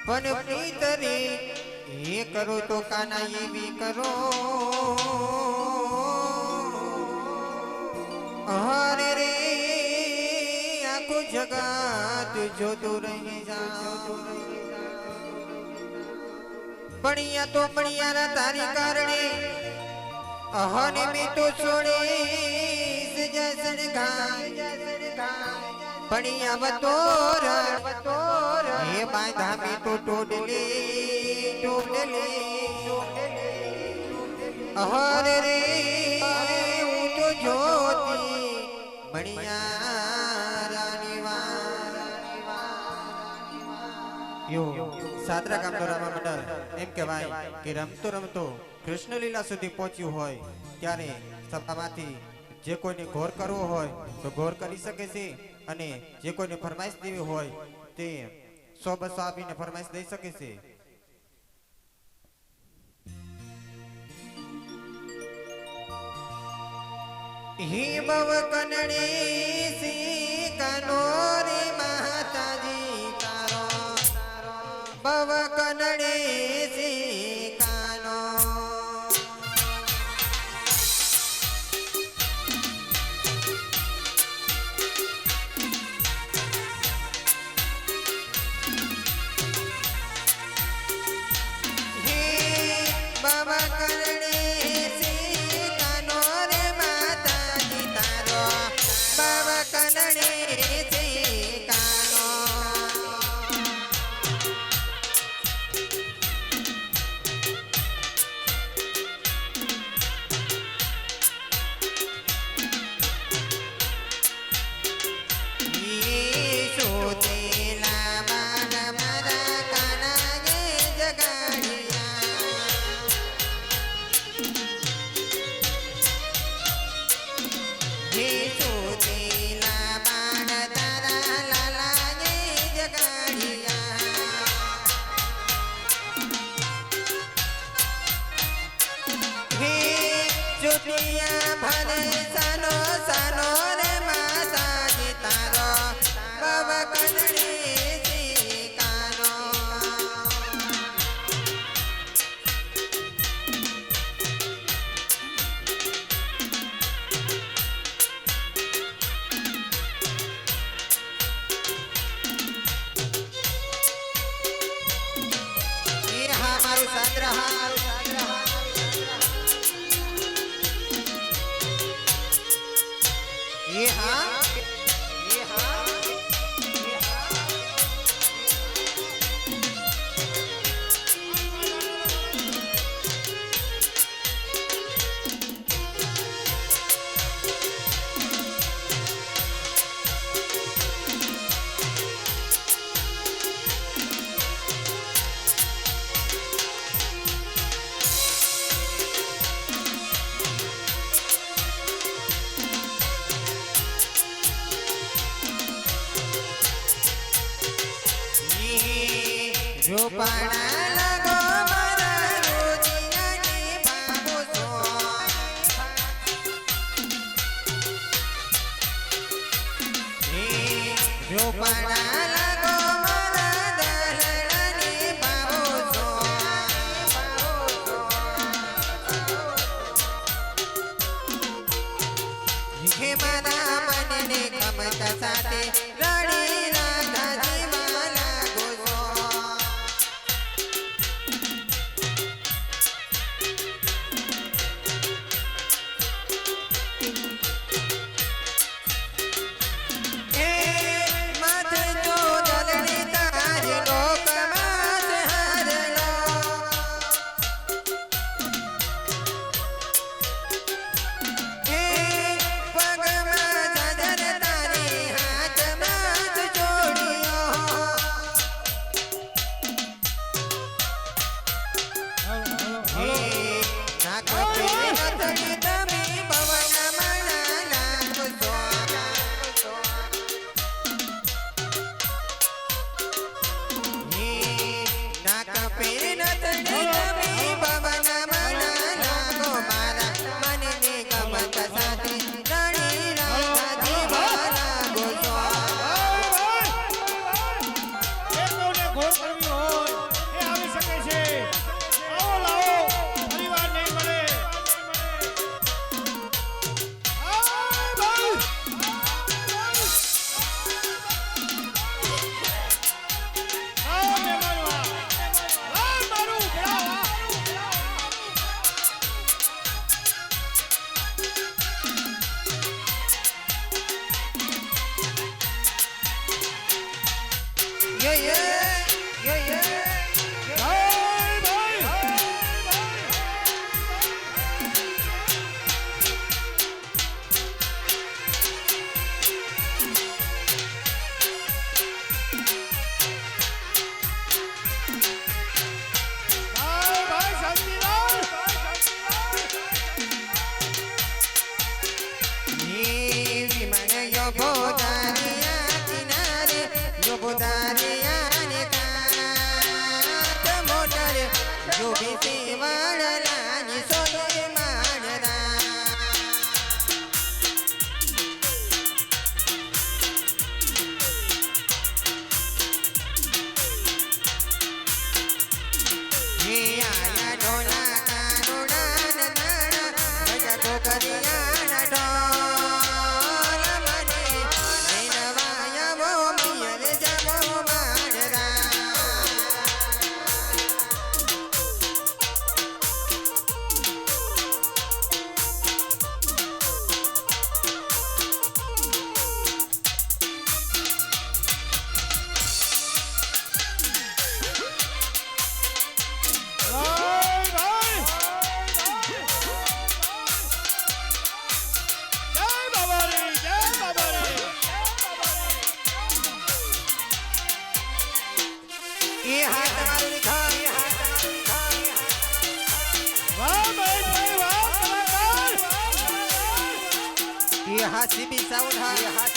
પણ પ્રીતરે એ કરો તો કાના એવી કરો હરે રે આખું જગત જોતું રહી જાઓ બણિયા તો બણિયારા તારી કારણે અહને મે તો છોડીશ જસન ગાય બણિયા બતોર હે બાંધા મે તો ટોડલે હરે રે હું તો જોતી બણિયા રાની યો સાતરા ગામનો રામા મંડળ એમ કહેવાય કે રમતો રમતો કૃષ્ણ લીલા સુધી પહોંચ્યું હોય ત્યારે સભામાંથી જે કોઈને ઘોર કરવો હોય તો ઘોર કરી શકે છે અને જે કોઈને ફરમાઈશ દેવી હોય તે 100-200 આપીને ફરમાઈશ દઈ શકે છે ही बव कनड़े सी कनोरे माताजी तारो बव कनड़े सी कानो हे बव कनड़े भले सानो सानो रे माताजी तारो बव कनड़े सी कानो ये हमारे संग्रहालय ये हाँ रूपाणा लगो मारा रोजियानी बाबू सो रूपाणा लगो मारा दलड़ानी बाबू सो हे मारा मन ने कमता साथे रड़ी राधा जीवाला गोसो पग मा जाजर तारी हाथ मा जो યે યે યે યે હાથી બી સાઉન્ડ હા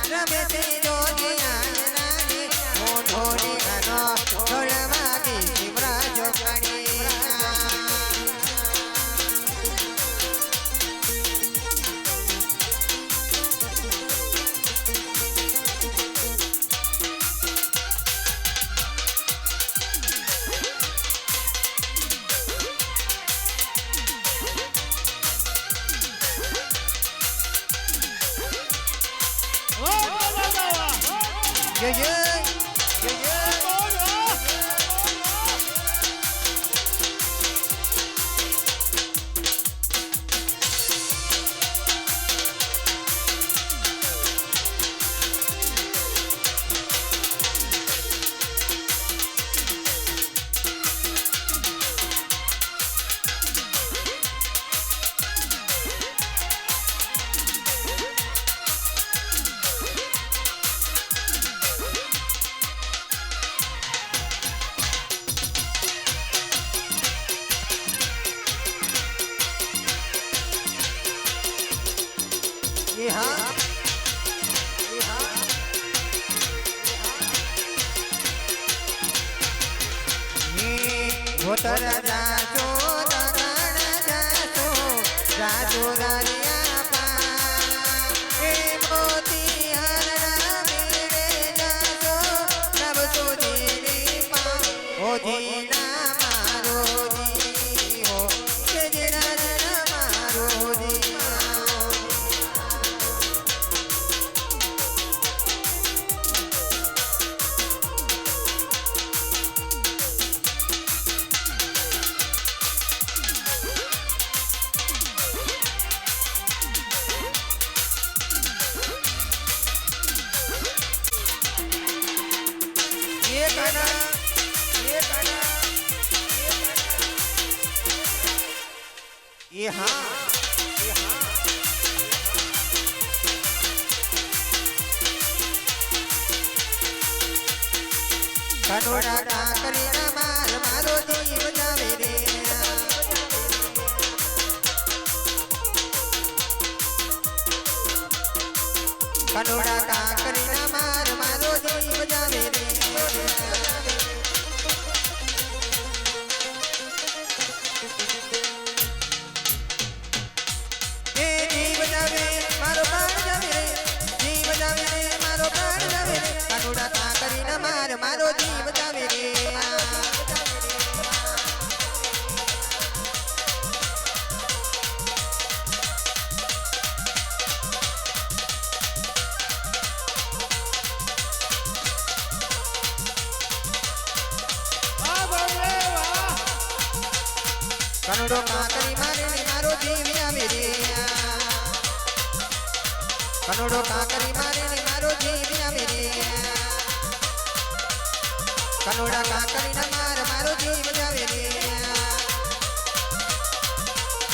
રમે તે જોગિયા ये ये ये हाँ ये हाँ ये भोतर जाचो दगण जाचो जाचो दरिया पार ए मोती हरड़ा मेरे जाचो नभ सुधीरी पार ओ जीना मारो जी हो के जीना मारो जी ये गाना ये गाना ये हाँ ये हाँ कनोड़ा काकरी न मार मारो जीव जावे रे कनोड़ा काकरी न मार मारो जीव जावे रे ए जीव जावे मारो प्राण जावे रे जीव जावे रे मारो प्राण जावे रे कनोड़ा काकरी न मार मारो जीव जावे रे कनोड़ो काकरी मारे मारो जीव जावे रे कनोड़ो काकरी मारे मारो जीव जावे रे कनोड़ा काकरी न मार मारो जीव जावे रे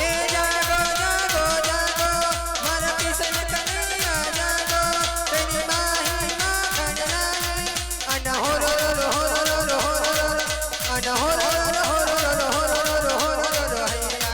ए जागो जागो जागो मारा किसन कन्हैया जागो तेरी माही मां खंडनाई अन हो रो रो हो रो रो हो रो अन हो रो रो हो रो हो रो हैया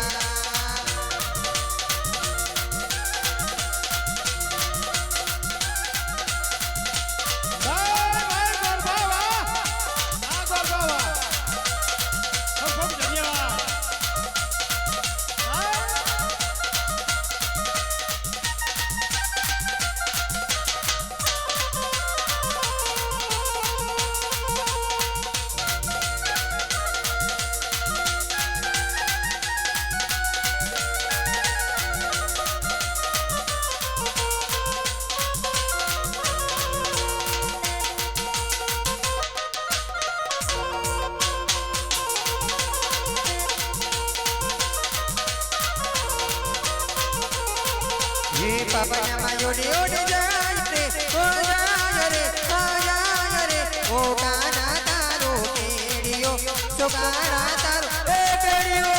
ये पापा मायोड़ी उड़ जाए रे हो जाए रे ओ गाना तारो केड़ियो तो गाना तारो ए केड़ियो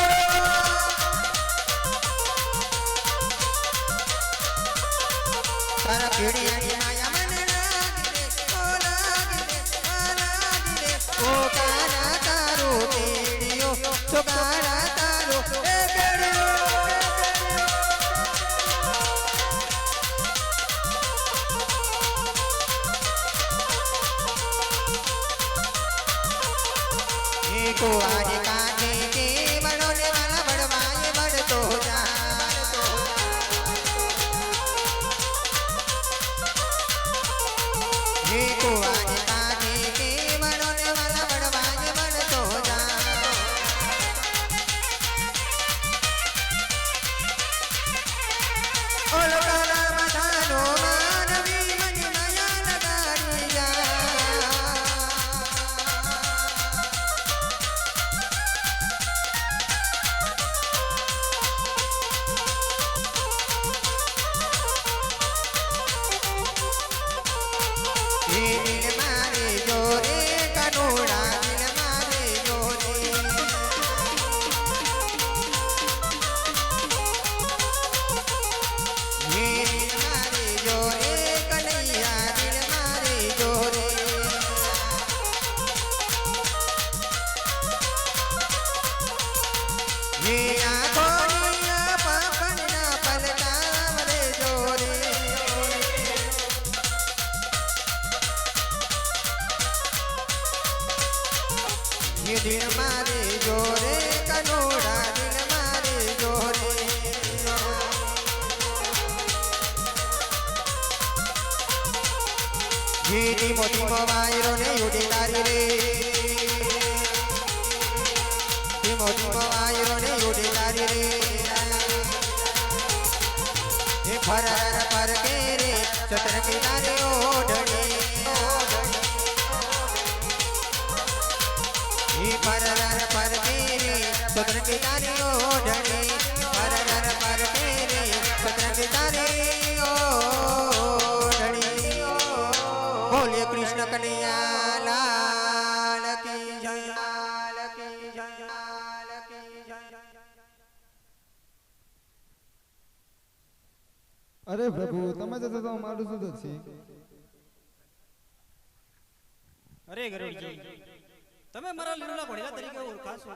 तारा केड़िया की माया मन लागी रे ओ गाना तारो केड़ियो तो गाना तारो ए केड़ियो को आज काटे के बड़ोने वाला बड़वाए बड़ तो जा को आज काटे के बड़ोने वाला बड़वाए बड़ तो जा ओल काला मधानो मानवी मन माया लगारी जा ધીમો ધીમો વાયરો ને ઉડે તારી રે ધીમો ધીમો વાયરો ને ઉડે તારી રે હે ફરર પર કે રે ચતર કિનારે ઓઢણી હે ફરર પર કે રે ચતર કિનારે ઓઢણી ફરર પર કે રે ચતર કિનારે बोले कृष्ण कन्हैया लाल की जय लाल की जय लाल की जय अरे प्रभु તમે જતો તો મારું શું થશે અરે ગરુડજી તમે મારા લીલા ઘોડિયા તરીકે ઓળખાશો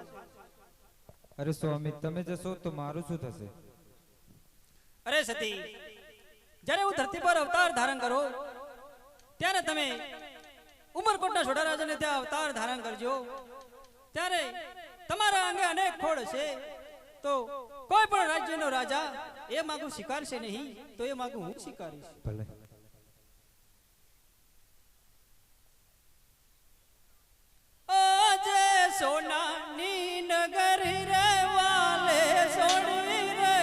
અરે સ્વામી તમે જશો તો મારું શું થશે અરે સતી જ્યારે હું ધરતી પર અવતાર ધારણ કરો ત્યારે તમે ઉમરકોટના છોટા રાજાને ત્યાં અવતાર ધારણ કરજો ત્યારે તમારા અંગે અનેક ખોડ છે તો કોઈ પણ રાજ્યનો રાજા એ માગું સ્વીકારશે નહીં તો એ માગું હું સ્વીકારીશ ભલે